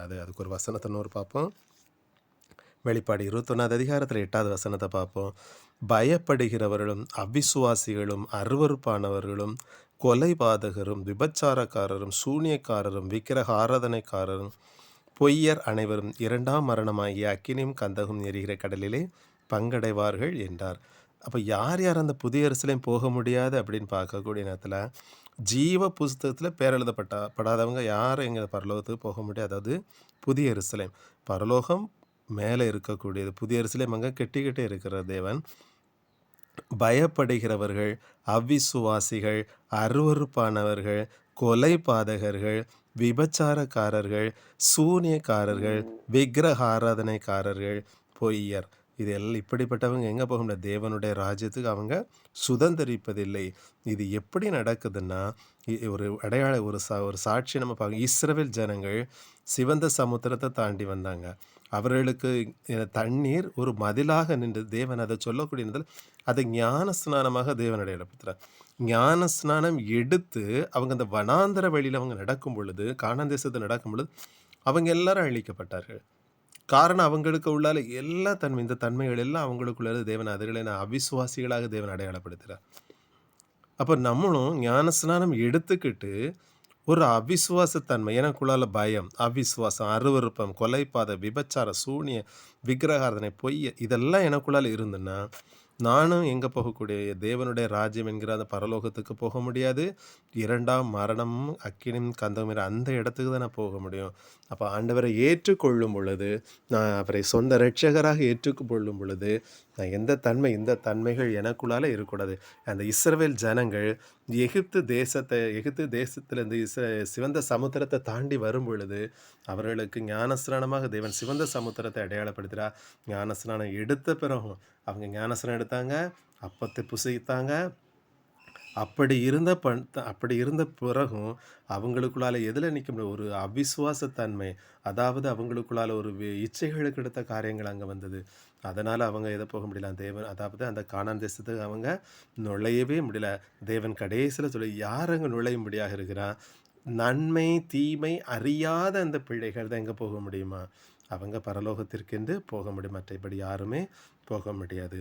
முடியாது. அதுக்கு ஒரு வசனத்தை இன்னொரு பார்ப்போம். வெளிப்பாடு 21வது அதிகாரத்தில் 8வது வசனத்தை பார்ப்போம். பயப்படுகிறவர்களும் அவிசுவாசிகளும் அருவருப்பானவர்களும் கொலைபாதகரும் விபச்சாரக்காரரும் சூனியக்காரரும் விக்கிரக ஆராதனைக்காரரும் பொய்யர் அனைவரும் இரண்டாம் மரணமாகிய அக்கினியும் கந்தகும் எரிகிற கடலிலே பங்கடைவார்கள் என்றார். அப்போ யார் யார் அந்த புதிய எருசலேம் போக முடியாது அப்படின்னு பார்க்கக்கூடிய நேரத்தில் ஜீவ புஸ்தகத்தில் பேர் படாதவங்க யாரும் எங்கள் பரலோகத்துக்கு போக முடியாது. அதாவது புதிய எருசலேம் பரலோகம் மேலே இருக்கக்கூடியது. புதிய எருசலேம் அங்கே கெட்டிக்கிட்டே இருக்கிற தேவன். பயப்படுகிறவர்கள் அவிசுவாசிகள் அருவருப்பானவர்கள் கொலைபாதகர்கள் விபச்சாரக்காரர்கள் சூனியக்காரர்கள் விக்கிரக ஆராதனைக்காரர்கள் பொய்யர் இதெல்லாம் இப்படிப்பட்டவங்க எங்கே போக முடியாது? தேவனுடைய ராஜ்யத்துக்கு அவங்க சுதந்திரிப்பதில்லை. இது எப்படி நடக்குதுன்னா ஒரு அடையாள ஒரு சாட்சி நம்ம பார்க்க. இஸ்ரவேல் ஜனங்கள் சிவந்த சமுத்திரத்தை தாண்டி வந்தாங்க. அவர்களுக்கு தண்ணீர் ஒரு மதிலாக நின்று தேவன் அதை சொல்லக்கூடிய அதை ஞான ஸ்நானமாக தேவன் அடையாளப்படுத்துகிறார். ஞான ஸ்நானம் எடுத்து அவங்க அந்த வனாந்தர வழியில் அவங்க நடக்கும் பொழுது, கானான் தேசத்தை நடக்கும் பொழுது அவங்க எல்லாரும் அழிக்கப்பட்டார்கள். காரணம் அவங்களுக்கு உள்ளால எல்லா தன்மை, இந்த தன்மைகள் எல்லாம் அவங்களுக்குள்ள தேவன் அதுகளை அவிசுவாசிகளாக தேவன் அடையாளப்படுத்துகிறார். அப்போ நம்மளும் ஞானஸ்நானம் எடுத்துக்கிட்டு ஒரு அவிசுவாசத்தன்மை, எனக்குள்ளால பயம், அவிசுவாசம், அருவருப்பம், கொலைப்பாத, விபச்சார, சூனிய, விக்கிரகாரதனை, பொய் இதெல்லாம் எனக்குள்ளால இருந்துன்னா நானும் எங்கே போகக்கூடிய தேவனுடைய ராஜ்யம் என்கிற அந்த பரலோகத்துக்கு போக முடியாது. இரண்டாம் மரணமும் அக்கினியும் கந்தமும் அந்த இடத்துக்கு தான் நான் போக முடியும். அப்போ ஆண்டவரை ஏற்றுக்கொள்ளும் பொழுது, நான் அவரை சொந்த இரட்சகராக ஏற்றுக்கொள்ளும் பொழுது நான் இந்த தன்மைகள் எனக்குள்ளால இருக்கக்கூடாது. அந்த இஸ்ரவேல் ஜனங்கள் எகிப்து தேசத்திலிருந்து சிவந்த சமுத்திரத்தை தாண்டி வரும் பொழுது அவர்களுக்கு ஞானஸ்நானமாக தேவன் சிவந்த சமுத்திரத்தை அடையாளப்படுத்துகிறார். ஞானஸ்நானம் எடுத்த பிறகும் அவங்க ஞானஸ்நானம் எடுத்தாங்க, அப்பத்தை புசித்தாங்க. அப்படி இருந்த பிறகும் அவங்களுக்குள்ளால எதில் நிற்க முடியும்? ஒரு அவிசுவாசத்தன்மை, அதாவது அவங்களுக்குள்ளால ஒரு இச்சைகளுக்கு எடுத்த காரியங்கள் அங்கே வந்தது. அதனால் அவங்க எதை போக முடியல? தேவன், அதாவது அந்த கானான் தேசத்துக்கு அவங்க நுழையவே முடியல. தேவன் கடைசியில் சொல்லி யார் அங்கே நுழையும்படியாக இருக்கிறான்? நன்மை தீமை அறியாத அந்த பிள்ளைகள் தான் எங்கே போக முடியுமா? அவங்க பரலோகத்திற்கென்று போக முடியும். மற்றபடி யாருமே போக முடியாது.